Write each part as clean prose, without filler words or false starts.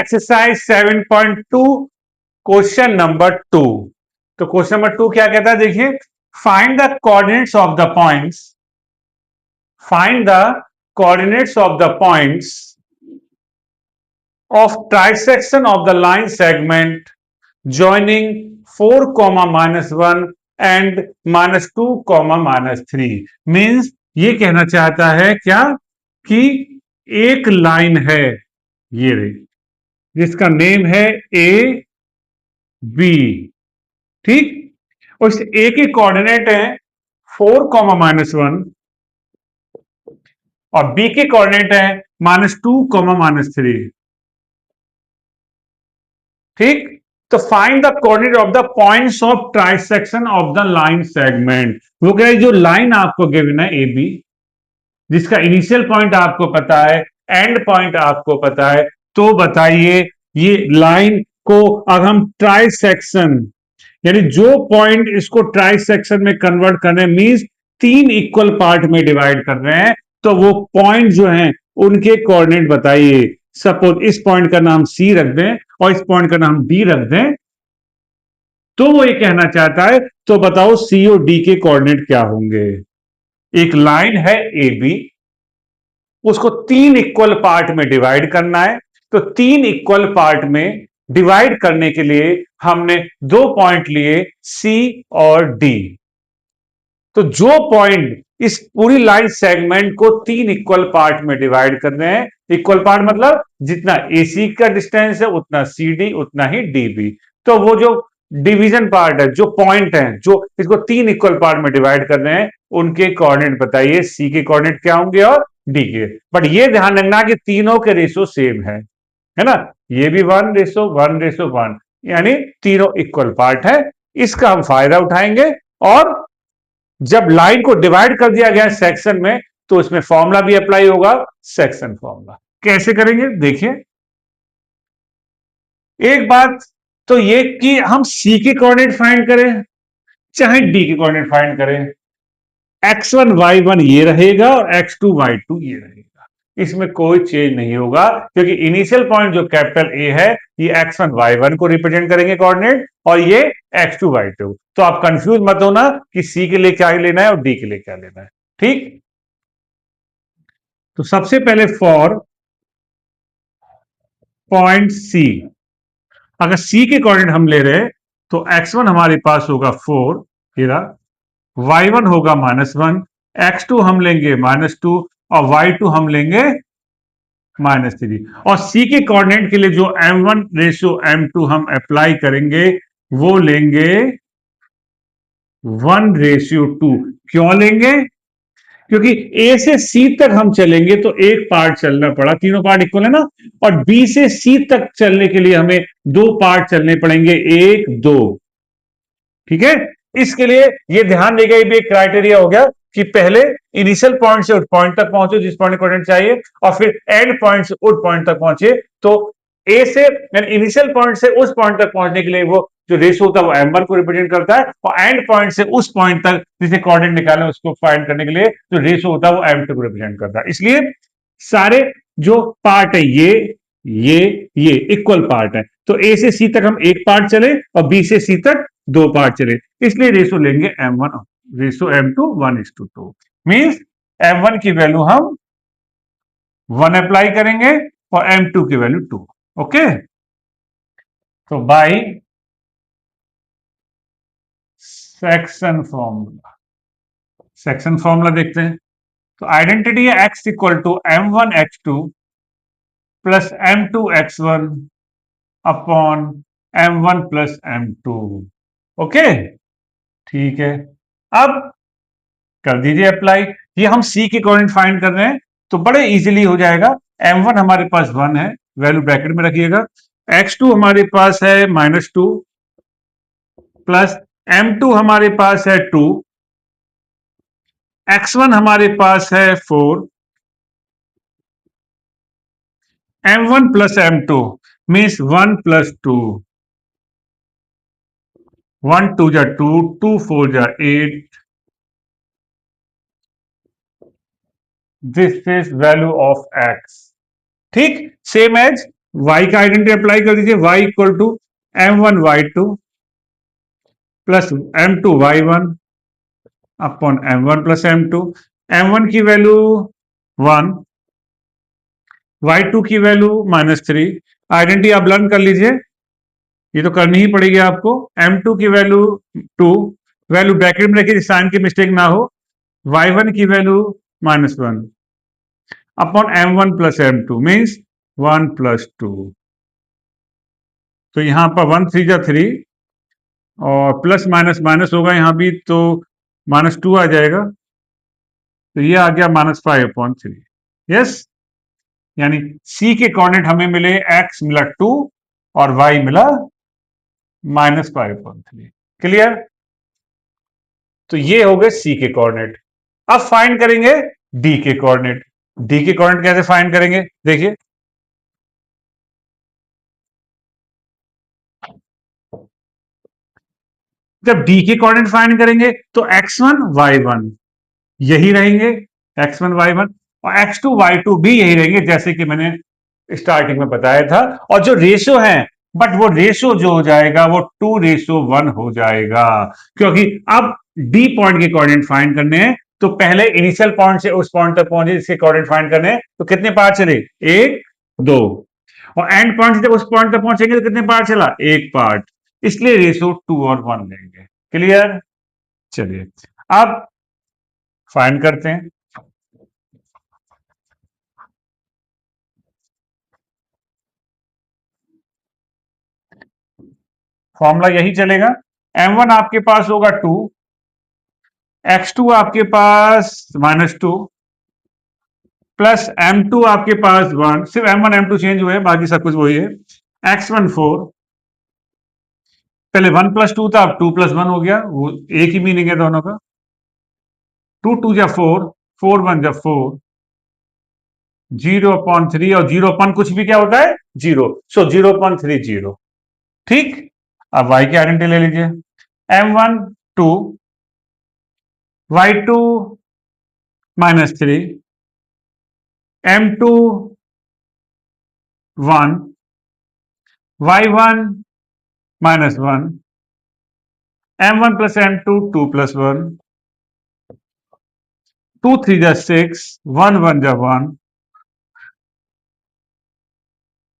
Exercise 7.2 question number 2। तो question number 2 क्या कहता है, देखिए, find the coordinates of the points, find the coordinates of the points of trisection of the line segment joining 4 comma -1 and -2 comma -3 means ये कहना चाहता है क्या कि एक लाइन है ये जिसका नेम है ए बी, ठीक। उस ए के कोऑर्डिनेट है 4 कॉमा -1 और बी के कोऑर्डिनेट है -2 कॉमा -3, ठीक। तो find the coordinate of the points of trisection of the line segment. वो कह रहे जो लाइन आपको गिवन है ए बी, जिसका इनिशियल पॉइंट आपको पता है, एंड पॉइंट आपको पता है, तो बताइए ये लाइन को अगर हम ट्राइसेक्शन यानी जो पॉइंट इसको ट्राइसेक्शन में कन्वर्ट कर रहे हैं, मींस 3 इक्वल पार्ट में डिवाइड कर रहे हैं, तो वो पॉइंट जो हैं उनके कोऑर्डिनेट बताइए। सपोज इस पॉइंट का नाम सी रख दें और इस पॉइंट का नाम डी रख दें, तो वो ये कहना चाहता है तो बताओ सी और डी के कोऑर्डिनेट क्या होंगे। एक लाइन है ए बी, उसको 3 इक्वल पार्ट में डिवाइड करना है, तो 3 इक्वल पार्ट में डिवाइड करने के लिए हमने 2 पॉइंट लिए सी और डी। तो जो पॉइंट इस पूरी लाइन सेगमेंट को 3 इक्वल पार्ट में डिवाइड कर रहे हैं, इक्वल पार्ट मतलब जितना AC का डिस्टेंस है उतना CD उतना ही DB, तो वो जो डिवीजन पार्ट है, जो पॉइंट है जो इसको 3 इक्वल पार्ट में डिवाइड कर रहे हैं, उनके कोऑर्डिनेट बताइए। C के कोऑर्डिनेट क्या होंगे और D के। बट ये ध्यान रखना कि तीनों के रेशो सेम है ना, ये भी 1:1:1 यानी तीनों इक्वल पार्ट है। इसका हम फायदा उठाएंगे और जब लाइन को डिवाइड कर दिया गया सेक्शन में तो इसमें फॉर्मूला भी अप्लाई होगा, सेक्शन फॉर्मूला। कैसे करेंगे देखिए, एक बात तो ये कि हम सी के कोऑर्डिनेट फाइंड करें चाहे डी के कोऑर्डिनेट फाइंड करें, x1 y1 ये रहेगा और x2 y2 ये रहेगा, इसमें कोई चेंज नहीं होगा क्योंकि इनिशियल पॉइंट जो कैपिटल ए है ये x1 y1 को रिप्रेजेंट करेंगे कोऑर्डिनेट और ये x2 y2। तो आप कंफ्यूज मत होना कि सी के लिए क्या लेना है और डी के लिए क्या लेना है, ठीक। तो सबसे पहले फॉर पॉइंट सी, अगर सी के कोऑर्डिनेट हम ले रहे हैं तो x1 हमारे पास होगा 4, y1 होगा -1, x2 हम लेंगे -2 और y2 हम लेंगे -3। और c के कोऑर्डिनेट के लिए जो m1:m2 हम अप्लाई करेंगे वो लेंगे 1:2। क्यों लेंगे? क्योंकि a से c तक हम चलेंगे तो एक पार्ट चलना पड़ा, तीनों पार्ट इक्वल है ना, और b से c तक चलने के लिए हमें 2 पार्ट चलने पड़ेंगे, 1 2, ठीक है। इसके लिए ये ध्यान देगा, ये भी एक क्राइटेरिया हो गया कि पहले इनिशियल पॉइंट से उस पॉइंट तक पहुंचे जिस पॉइंट कोऑर्डिनेट चाहिए और फिर एंड पॉइंट से उस पॉइंट तक पहुंचे। तो ए से इनिशियल पॉइंट से उस पॉइंट तक पहुंचने के लिए वो जो रेशो होता है वो m1 को रिप्रेजेंट करता है और एंड पॉइंट से उस पॉइंट तक जिसे कोऑर्डिनेट निकालना है उसको फाइंड करने के लिए जो रेशो होता है वो m2 को रिप्रेजेंट करता है। इसलिए सारे जो पार्ट है ये इक्वल पार्ट है, तो ए से सी तक हम एक पार्ट चले और बी से सी तक 2 पार्ट चले, इसलिए रेशो लेंगे m1 ratio m2 1:2। Means m1 की वैल्यू हम 1 अप्लाई करेंगे और m2 की वैल्यू 2। ओके, तो by section formula, section formula देखते हैं। तो आइडेंटिटी है x equal to m1 x2 plus m2 x1 upon m1 plus m2। Okay, ठीक है, अब कर दीजिए अप्लाई। ये हम सी के कोऑर्डिनेट फाइंड कर रहे हैं तो बड़े इजीली हो जाएगा। m1 हमारे पास 1 है, वैल्यू ब्रैकेट में रखिएगा, x2 हमारे पास है -2 प्लस m2 हमारे पास है 2, x1 हमारे पास है 4, m1 plus m2 means 1 plus 2, 1 2 जा 2, 2 4 जा 8, this is value of x, ठीक, सेम एज y का आइडेंटिटी अप्लाई कर दीजिए, y equal to m1 y2 plus m2 y1 upon m1 plus m2। m1 की वैल्यू 1, y2 की वैल्यू -3। आइडेंटिटी आप learn कर लीजिए, ये तो करनी ही पड़ेगी आपको। m2 की वैल्यू 2, वैल्यू ब्रैकेट में रखिए साइन की मिस्टेक ना हो। y1 की value -1 upon m1 plus m2 means 1 plus 2। तो यहां पर 1 3 जा 3 और प्लस माइनस माइनस होगा यहां भी, तो -2 आ जाएगा। तो ये आ गया -5/3। यस, यानी सी के कोऑर्डिनेट हमें मिले, एक्स मिला 2 और वाई मिला -5/3। क्लियर? तो ये हो गए सी के कोऑर्डिनेट। अब फाइंड करेंगे डी के कोऑर्डिनेट। डी के कोऑर्डिनेट कैसे फाइंड करेंगे, देखिए। जब डी के कोऑर्डिनेट फाइंड करेंगे तो x1 y1 यही रहेंगे, x1 y1, और x2 y2 भी यही रहेंगे, जैसे कि मैंने स्टार्टिंग में बताया था। और जो रेशो है, बट वो रेशो जो हो जाएगा वो 2:1 हो जाएगा, क्योंकि अब डी पॉइंट के कोऑर्डिनेट फाइंड करने हैं तो पहले इनिशियल पॉइंट से उस पॉइंट तक पहुंचे जिसके कोऑर्डिनेट फाइंड करने हैं, तो कितने पार्ट चले, 1 2, और एंड पॉइंट से जब उस पॉइंट तक पहुंचेंगे तो कितने पार्ट चला, 1 पार्ट। इसलिए रेशो 2 और 1 लेंगे। क्लियर? चलिए अब फाइंड करते हैं। फॉर्मूला यही चलेगा, m1 आपके पास होगा 2, x2 आपके पास -2 प्लस m2 आपके पास 1, सिर्फ m1 m2 चेंज हुए, बाकी सब कुछ वही है। x1 4, पहले 1 + 2 था, अब 2 + 1 हो गया, वो एक ही मीनिंग है दोनों का। 2 2 जा 4, 4 1 जा 4, 0/3, और 0 कुछ भी क्या होता है, 0, सो 0.30। ठीक, अब y की आइडेंटिटी ले लीजिए, m1 2, y2 -3, m2 1, y1 -1, m1 plus m2 2 + 1, 2 3 जा 6, 1 1 जा 1,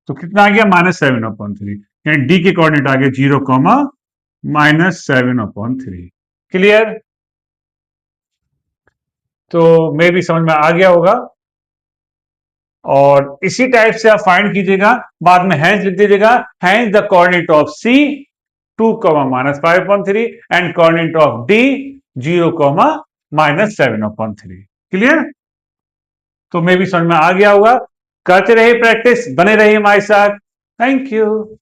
तो कितना आ गया, -7/3। यानी डी के कोऑर्डिनेट आ गए 0, -7/3। क्लियर? तो मे भी समझ में आ गया होगा, और इसी टाइप से आप फाइंड कीजिएगा, बाद में हैंस लिख दीजिएगा, hence the coordinate of C 2, -5/3 and coordinate of D 0, -7/3। Clear? तो मे भी समझ में आ गया होगा। करते रहिए प्रैक्टिस, बने रहिए हमारे साथ। Thank you.